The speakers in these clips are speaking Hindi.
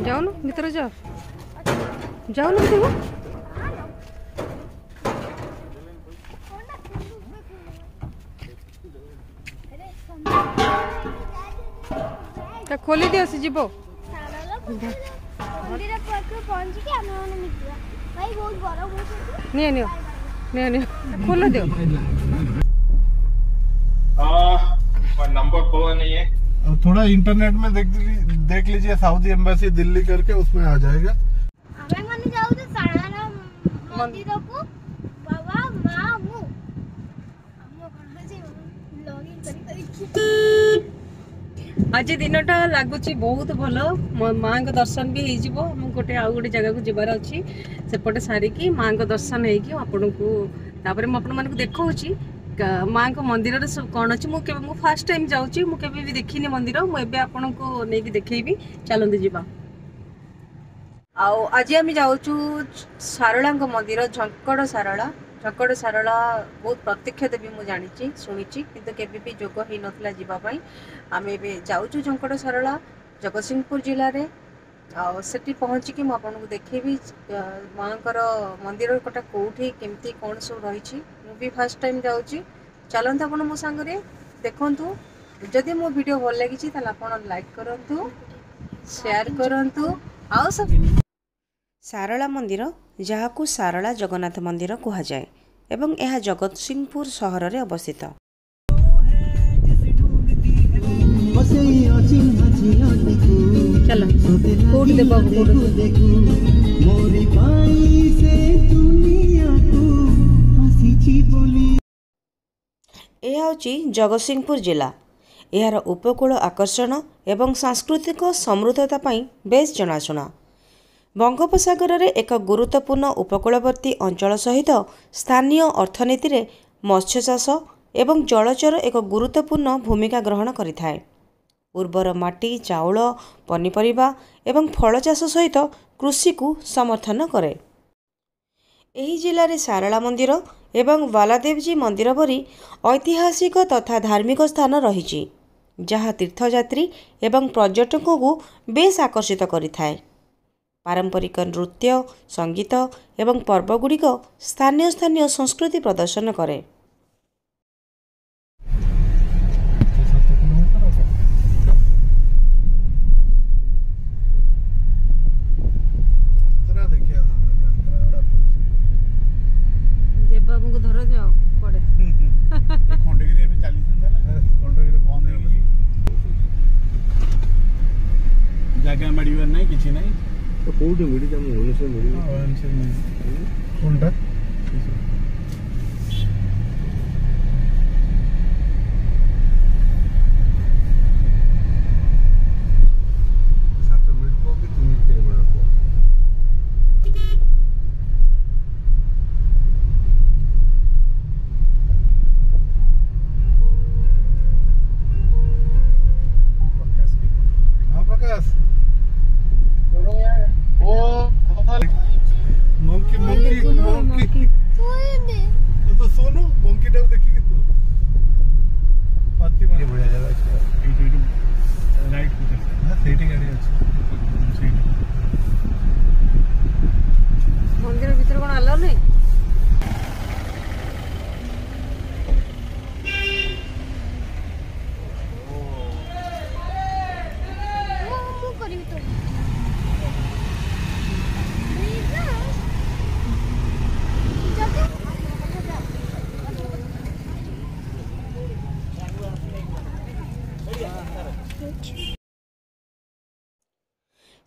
जाओ ना भीतर जाओ जाओ ना तुम खोली दियो से जीवो खोलो दियो नंबर पता नहीं है। थोड़ा इंटरनेट में देख लीजिए सऊदी एम्बेसी दिल्ली करके उसमें आ जाएगा। हमें मन जाऊ तो साराना मंदिर को बाबा मां मु हम कौन से लॉगिन करी आज दिनटा लगुच बहुत भल माँ को दर्शन भी हो गोटे आउ गोटे जगह को जबार अच्छी सेपटे सारिकी माँ को दर्शन होपन को देखा माँ को मंदिर कौन अच्छी मुझे फास्ट टाइम जाऊँगी मुझे भी देखनी मंदिर मुझे आपन को लेकिन देखेबी चलते जावा आज आम जाऊँ सारला मंदिर झंकड़ सारला बहुत प्रत्यक्ष देवी मुझे जानी शुणी किंतु केबे भी जोग हो नाला जावाई आम ए जाऊँ झंकड़ सारला जगतसिंहपुर जिले में आठी पहुँचिकी मुझे देखेबी माँ मंदिर कटा कौटी केमती कौन सब रही भी फास्ट टाइम जाऊँगी चलते आप मो सांगे देखु जदि मो वीडियो भल लगी आप लाइक करूँ शेयर करूँ आउ सब सारला मंदिर जहाकू सारला जगन्नाथ मंदिर कहुए एवं यह जगतसिंहपुर सहर में अवस्थित चलो कोड देबो कोड यह जगतसिंहपुर जिला यार उपकूल आकर्षण एवं सांस्कृतिक समृद्धता बेस जनाशुना बंगोपसागर रे एक गुरुत्वपूर्ण उपकूलवर्ती अंचल सहित स्थानीय अर्थनीति रे मत्स्य चाष एवं जलचर एक गुरुत्वपूर्ण भूमिका ग्रहण करिथाए। उर्वर माटी चाउल पनीपरिबा एवं फल चाष सहित कृषि को समर्थन करे। एही जिले में सारला मंदिर एवं बालादेवजी मंदिर परी ऐतिहासिक तथा धार्मिक स्थान रही जहाँ तीर्थयात्री एवं पर्यटकों को बेस आकर्षित करिथाए। पारंपरिक नृत्य संगीत एवं पर्वगुड़िक स्थानीय संस्कृति प्रदर्शन करे। देवबाबू को धर जाओ पड़े खंडगिरी में चली खंडगिरी बंद जगह मड़ीवर नहीं किसी नहीं तो कोउटे मिडी तम भुवनेश्वर मिडी भुवनेश्वर मिडी कोनटा सात मिनिट को कि 3 मिनिट बड़ा को प्रकाश मंकी मंकी मंकी तो सोनो मंकी टाउ देखि तो पाती मारे बढ़िया जगह है एटी राइट को हां सेठी गाड़ी अछि सेठी मंदिर भीतर कोन अलाउ नहीं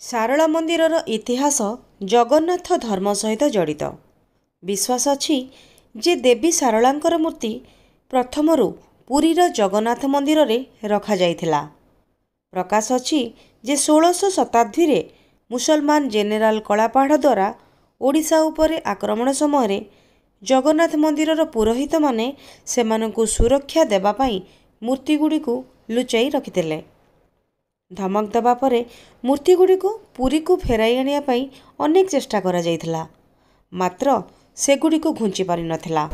सारला मंदिरर इतिहास जगन्नाथ धर्म सहित जड़ित। विश्वास अछि जे देवी सारलांकर मूर्ति प्रथमरु पुरीर जगन्नाथ मंदिर रे रखा जाइथिला। प्रकाश अछि जे 1600 शताब्दी रे मुसलमान जेनेराल कलापाहाड़ द्वारा ओडिशा उपरे आक्रमण समय जगन्नाथ मंदिरर पुरोहित माने सेमानंकु सुरक्षा देबा पई मूर्तिगुडी को लुचाई रखिथिले। धमक देवा परे मूर्तिगुडी को पुरी को फेराई आनिया पई अनेक चेष्टा करा जाइथिला। मात्र ସେଗୁଡ଼ିକୁ ଘୁଞ୍ଚି ପାରିନଥିଲା।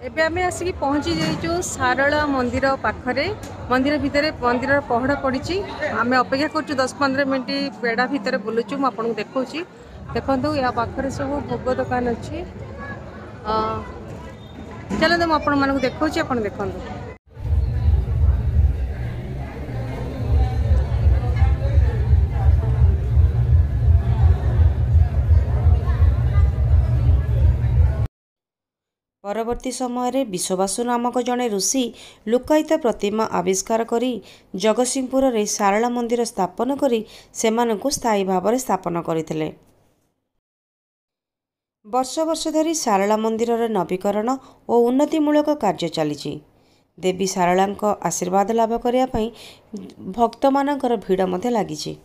एबे आमे आसिकी पहुँची जाइछु सारला मंदिर पाखरे। मंदिर भितर मंदिर पहड़ पड़ी। आमे अपेक्षा करछु 10-15 मिनट बेड़ा भितर बुलुछु। मु आपन देखौछि देखंतु या पाखरे सब भोग दुकान अछि। चलो मु आपन मानक देखौछि आपन देखंतु। परवर्ती समय विश्ववासु नामक जड़े ऋषि लुकायित प्रतिमा आविष्कार करी जगतसिंहपुर रे सारला मंदिर स्थापन करी सेमानंकु स्थायी भाव में स्थापन करथिले। वर्ष वर्ष धरी सारला मंदिर नवीकरण और उन्नतिमूलक कार्य चली। देवी सारला आशीर्वाद लाभ करने भक्त मानकर भीड़ मध्य लगी।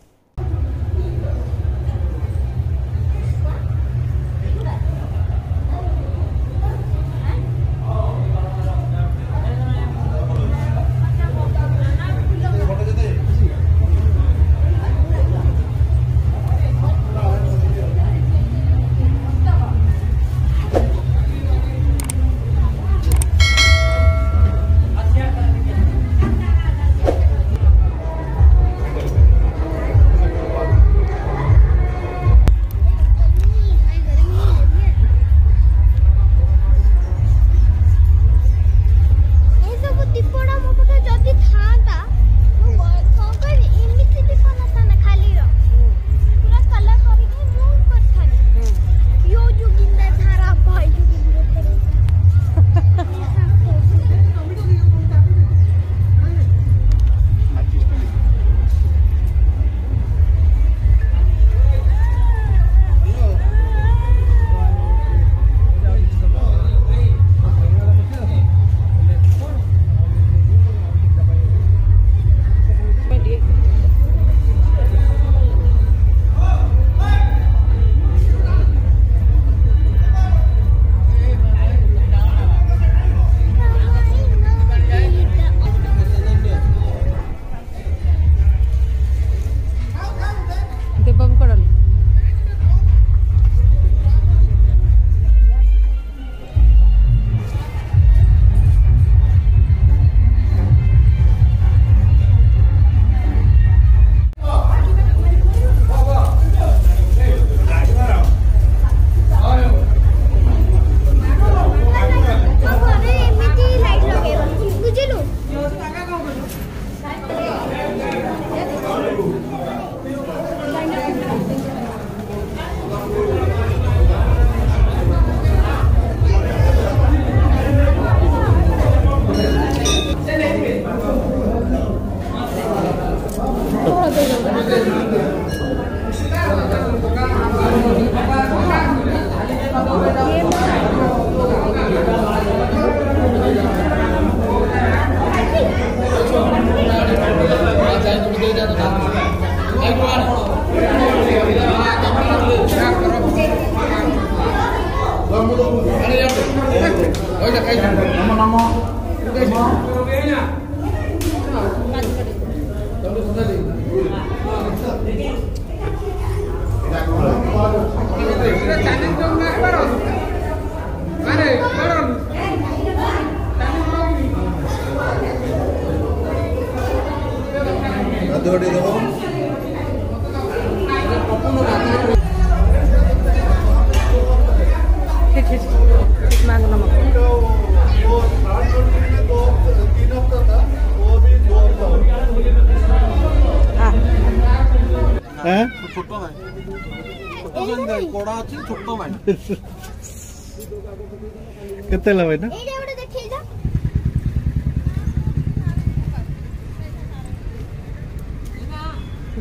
केते लवे ना एडे ओडे देखि जा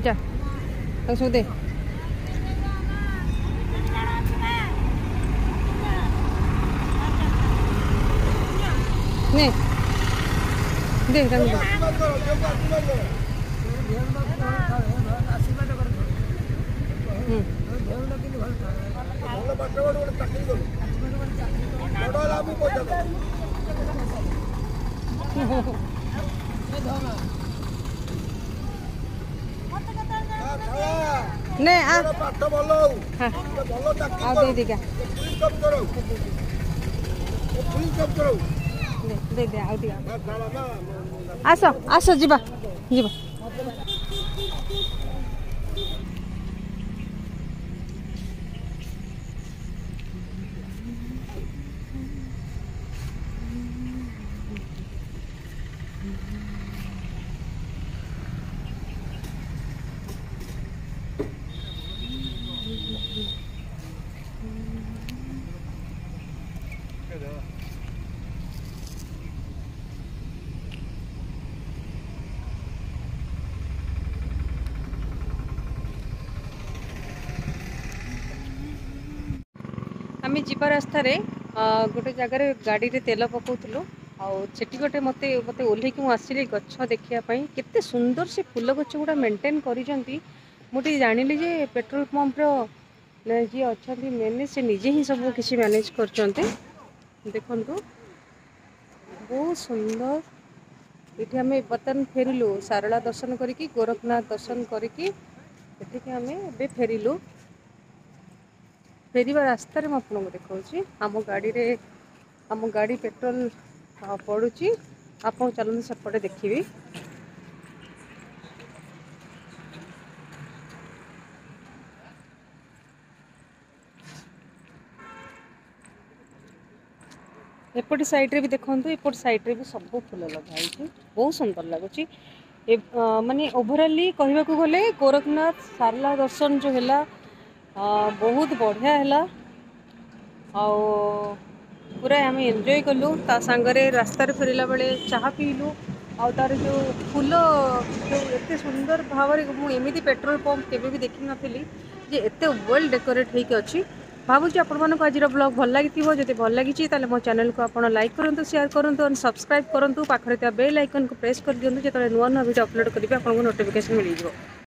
जा तो सो दे ने देख रंग ହୁଁ ଭଲ ପାଠ ପଢ ଗୋଟେ ଚାକିରି କରୁ ବଡ ହେଲା ଆମକୁ ପଇସା ଦବ ନେ ଆ ପାଠ ଭଲ ହଉ ହଁ ଭଲ ଚାକିରି ଆଉ ଦେଇ ଦିକା ପୁଲିସ ଜବ୍ କର ପୁଲିସ ଜବ୍ କର ଦେ ଦେ ଆଉ ଦିକା ନା ଆସ ଆସ ଯିବା ଯିବା आमे जीवा रास्तार गोटे जगार गाड़ी रे तेल पकाउलु आठी गोटे मत मत ओह्लैक मुझे गछ देखापी केते सुंदर से फूल गछ गुड़ा मेंटेन मुझे जानिली जे पेट्रोल पंपर जी अच्छा मेन से निजे ही सब किसी मैनेज कर देखु बहुत सुंदर ये आम बर्तमान फेरिलु सारला दर्शन करी गोरखनाथ दर्शन करी आम ए फेरिलु फेरवा रास्तार मुझे देखा आम गाड़ी पेट्रोल पड़ुची आप चलते सेपटे देखी एपट साइड्रे भी देखो एपट साइड्रे भी सब फूल लगाई बहुत सुंदर लगुच माने ओभराली कहवा गले गोरखनाथ सारला दर्शन जो है बहुत बढ़िया है पूरा आम एंजॉय कलु सांगरे रास्तार फेरला बेले चाह पीलु आ तार जो फूल जो एत सुंदर भाव मुझे पेट्रोल पंप केवे भी देखी नी जे एत वेल डेकोरेट होती अच्छी भावुँ आपको आज ब्लॉग भल लगी जब भल लगी मो चैनल को आप लाइक करूँ शेयर करूँ और सब्सक्राइब करूँ पाखे बेल आइकन को प्रेस कर दिखाँ जो नुआ नुआ वीडियो अपलोड करेंगे आपको नोटिफिकेशन मिल जाए।